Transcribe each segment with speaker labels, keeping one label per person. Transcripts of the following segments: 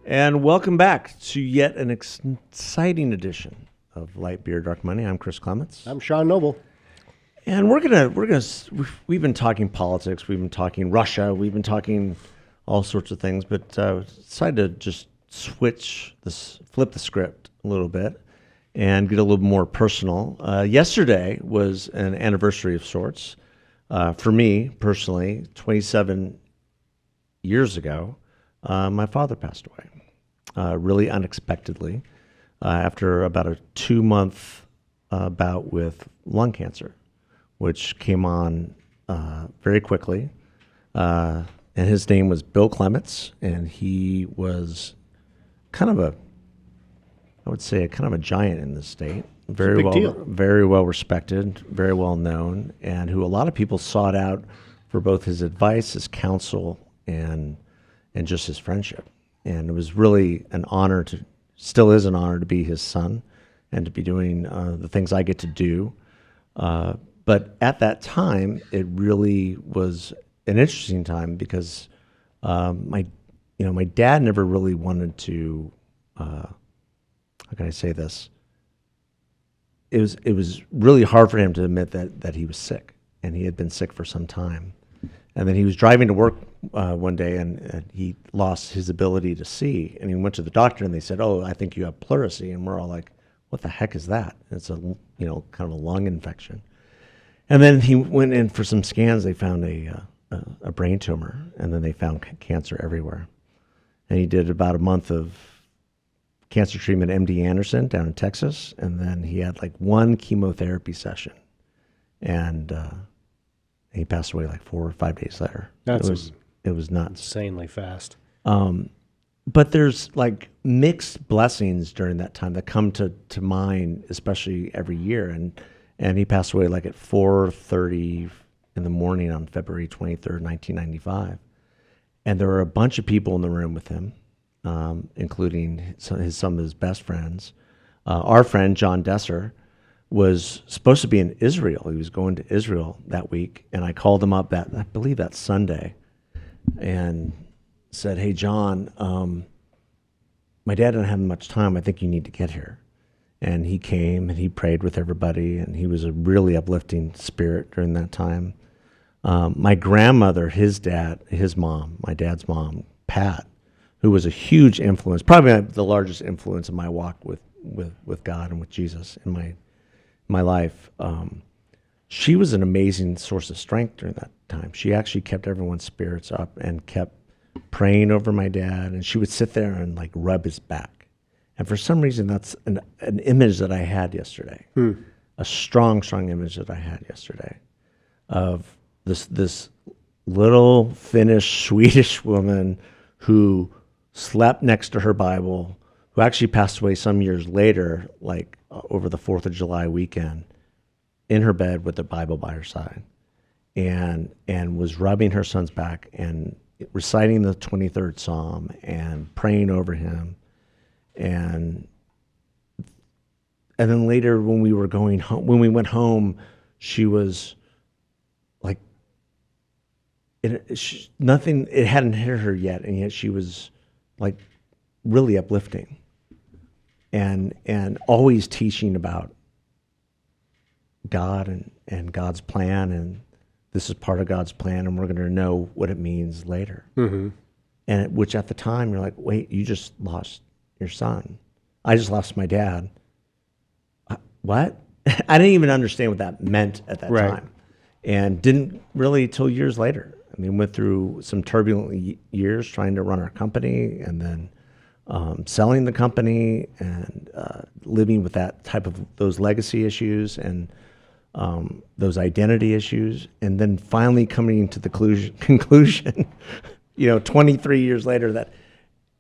Speaker 1: And welcome back to yet an exciting edition of Light Beer, Dark Money. I'm Chris Clements.
Speaker 2: I'm Sean Noble.
Speaker 1: And we've been talking politics, we've been talking Russia, we've been talking all sorts of things, but decided to just flip the script a little bit and get a little more personal. Yesterday was an anniversary of sorts. For me, personally, 27 years ago, my father passed away, really unexpectedly, after about a 2-month bout with lung cancer, which came on very quickly. And his name was Bill Clements, and he was I would say a giant in this state. Very well respected, very well known, and who a lot of people sought out for both his advice, his counsel, and just his friendship. And it was really still is an honor to be his son and to be doing the things I get to do. But at that time, it really was an interesting time because my dad never really wanted to. How can I say this? It was really hard for him to admit that he was sick, and he had been sick for some time. And then he was driving to work one day, and he lost his ability to see. And he went to the doctor, and they said, "Oh, I think you have pleurisy." And we're all like, "What the heck is that?" And it's kind of a lung infection. And then he went in for some scans. They found a brain tumor, and then they found cancer everywhere. And he did about a month of cancer treatment at MD Anderson down in Texas, and then he had like one chemotherapy session, and he passed away like 4 or 5 days later. It was nuts,
Speaker 2: insanely fast.
Speaker 1: But there's like mixed blessings during that time that come to mind, especially every year. And he passed away like at 4:30 in the morning on February 23rd, 1995. And there were a bunch of people in the room with him, including some of his best friends. Our friend, John Desser, was supposed to be in Israel. He was going to Israel that week. And I called him up I believe that Sunday, and said, "Hey, John, my dad didn't have much time. I think you need to get here." And he came and he prayed with everybody, and he was a really uplifting spirit during that time. My grandmother, my dad's mom, Pat, who was a huge influence, probably the largest influence in my walk with God and with Jesus in my life. She was an amazing source of strength during that time. She actually kept everyone's spirits up and kept praying over my dad, and she would sit there and like rub his back. And for some reason, that's an image that I had yesterday, a strong image that I had yesterday of this little Finnish, Swedish woman who slept next to her Bible, who actually passed away some years later, like over the 4th of July weekend, in her bed with the Bible by her side, and was rubbing her son's back and reciting the 23rd Psalm and praying over him. And then later when we went home, she was like, it hadn't hit her yet, and yet she was like really uplifting and always teaching about God and God's plan, and this is part of God's plan, and we're going to know what it means later. Mm-hmm. And which at the time you're like, wait, you just lost your son. I just lost my dad. What? I didn't even understand what that meant at that time, and didn't really till years later. I mean, went through some turbulent years trying to run our company, and then selling the company, and living with that type of those legacy issues and those identity issues, and then finally coming to the conclusion, 23 years later, that,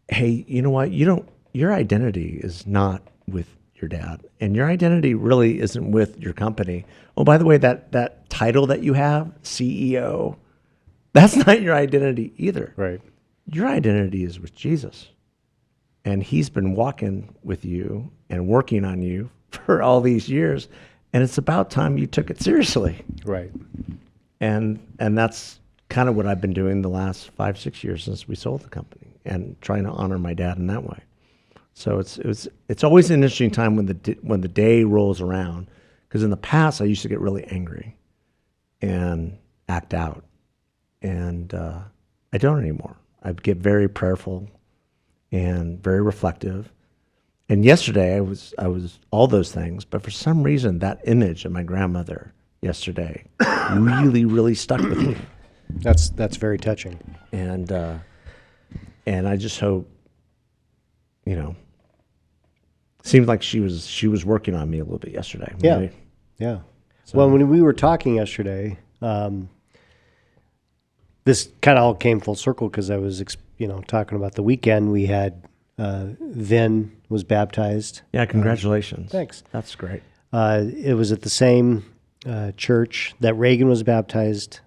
Speaker 1: hey, you know what? Your identity is not with your dad, and your identity really isn't with your company. Oh, by the way, that title that you have, CEO, that's not your identity either.
Speaker 2: Right.
Speaker 1: Your identity is with Jesus, and he's been walking with you and working on you for all these years, and it's about time you took it seriously.
Speaker 2: Right.
Speaker 1: And that's kind of what I've been doing the last 5-6 years since we sold the company. and trying to honor my dad in that way. So it's always an interesting time when the day rolls around, because in the past I used to get really angry and act out, and I don't anymore. I get very prayerful and very reflective. And yesterday I was all those things, but for some reason that image of my grandmother yesterday really, really stuck with me.
Speaker 2: That's very touching.
Speaker 1: And I just hope, seemed like she was working on me a little bit yesterday.
Speaker 2: Yeah. Yeah. So. Well, when we were talking yesterday, this kind of all came full circle because I was, talking about the weekend we had. Vin was baptized.
Speaker 1: Yeah, congratulations.
Speaker 2: Thanks.
Speaker 1: That's great.
Speaker 2: It was at the same church that Reagan was baptized.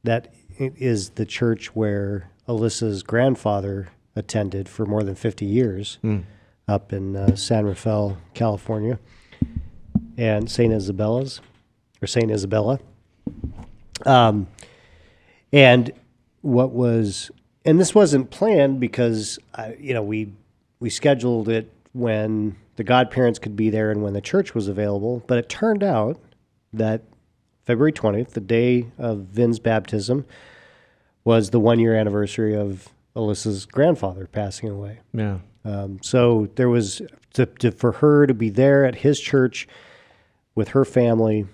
Speaker 2: That is the church where Alyssa's grandfather attended for more than 50 years up in San Rafael, California, and St. Isabella. And this wasn't planned because, we scheduled it when the godparents could be there and when the church was available. But it turned out that February 20th, the day of Vin's baptism, was the 1-year anniversary of Alyssa's grandfather passing away.
Speaker 1: Yeah.
Speaker 2: So there was, for her to be there at his church with her family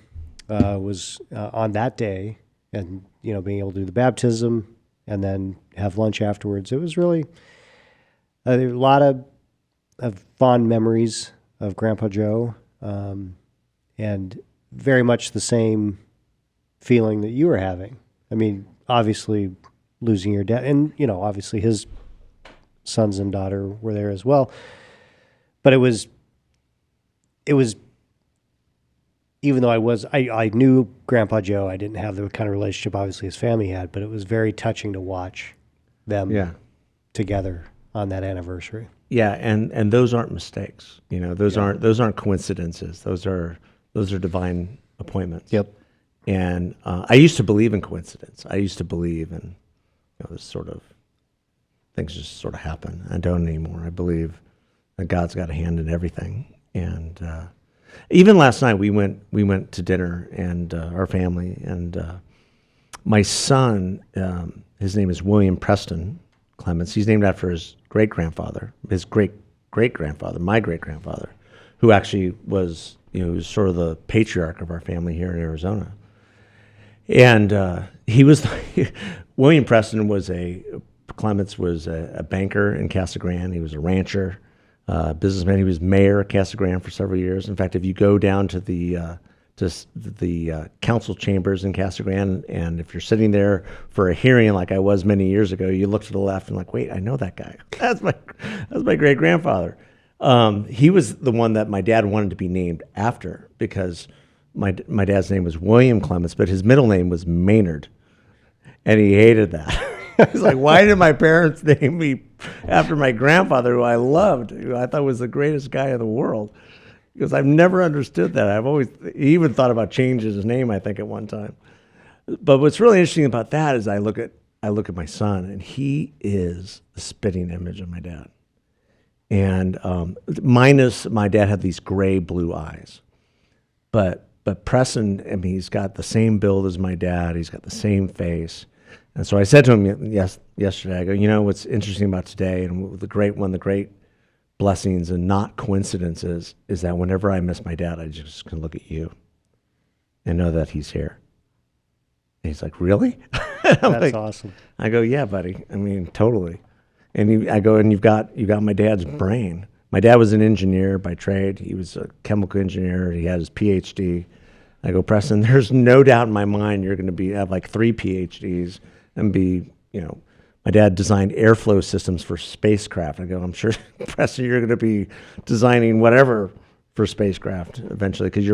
Speaker 2: was on that day, and, being able to do the baptism and then have lunch afterwards. It was really... there were a lot of fond memories of Grandpa Joe, and very much the same feeling that you were having. I mean, obviously losing your dad, and obviously his sons and daughter were there as well. But it was even though I knew Grandpa Joe, I didn't have the kind of relationship obviously his family had, but it was very touching to watch them together on that anniversary.
Speaker 1: Yeah, and those aren't mistakes. Those aren't coincidences. Those are divine appointments.
Speaker 2: Yep.
Speaker 1: And I used to believe in coincidence. I used to believe in this sort of things just sort of happen. I don't anymore. I believe that God's got a hand in everything. And even last night we went to dinner, and our family, and my son, his name is William Preston Clements. He's named after his great-grandfather, his great-great-grandfather, my great-grandfather, who actually was, was sort of the patriarch of our family here in Arizona. And he was, William Preston Clements was a banker in Casa Grande. He was a rancher, businessman. He was mayor of Casa Grande for several years. In fact, if you go down to the council chambers in Casa Grande, and if you're sitting there for a hearing like I was many years ago, you look to the left and wait, I know that guy. That's my great grandfather. He was the one that my dad wanted to be named after, because my dad's name was William Clements, but his middle name was Maynard, and he hated that. I was like, why did my parents name me after my grandfather, who I loved, who I thought was the greatest guy in the world? Because I've never understood that. He even thought about changing his name, I think, at one time. But what's really interesting about that is I look at my son, and he is the spitting image of my dad. And minus my dad had these gray blue eyes, but Preston, he's got the same build as my dad. He's got the same face. And so I said to him yesterday, I go, what's interesting about today, and one of the great blessings and not coincidences, is that whenever I miss my dad, I just can look at you and know that he's here. And he's like, really?
Speaker 2: That's awesome.
Speaker 1: I go, yeah, buddy. Totally. And I go, and you've got my dad's brain. My dad was an engineer by trade. He was a chemical engineer. He had his PhD. I go, Preston, there's no doubt in my mind you're going to have like 3 PhDs and be, my dad designed airflow systems for spacecraft. I go, I'm sure, Preston, you're going to be designing whatever for spacecraft eventually, because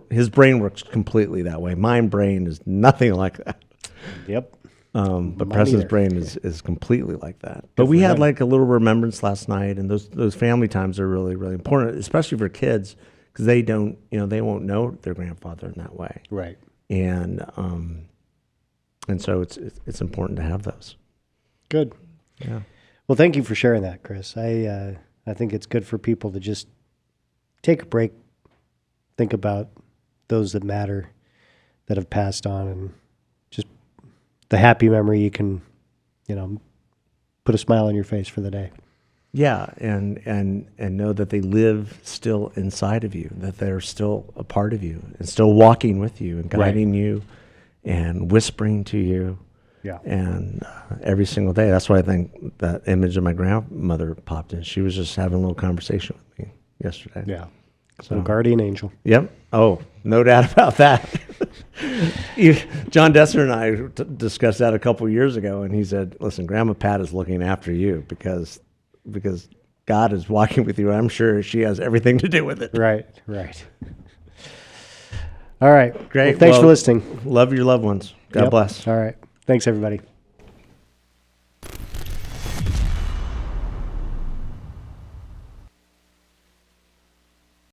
Speaker 1: his brain works completely that way. My brain is nothing like that.
Speaker 2: Yep.
Speaker 1: But Preston's brain is completely like that. But we had like a little remembrance last night, and those family times are really, really important, especially for kids, because they don't, they won't know their grandfather in that way.
Speaker 2: Right.
Speaker 1: And so it's important to have those.
Speaker 2: Good.
Speaker 1: Yeah.
Speaker 2: Well, thank you for sharing that, Chris. I think it's good for people to just take a break, think about those that matter, that have passed on, and just the happy memory you can, put a smile on your face for the day.
Speaker 1: Yeah, and know that they live still inside of you, that they're still a part of you, and still walking with you and guiding you, and whispering to you.
Speaker 2: Yeah.
Speaker 1: And every single day. That's why I think that image of my grandmother popped in. She was just having a little conversation with me yesterday.
Speaker 2: Yeah.
Speaker 1: So
Speaker 2: guardian angel.
Speaker 1: Yep. Oh, no doubt about that. John Dessner and I discussed that a couple of years ago, and he said, "Listen, Grandma Pat is looking after you because God is walking with you. I'm sure she has everything to do with it."
Speaker 2: Right. All right.
Speaker 1: Great.
Speaker 2: Well, thanks for listening.
Speaker 1: Love your loved ones. God bless.
Speaker 2: All right. Thanks, everybody.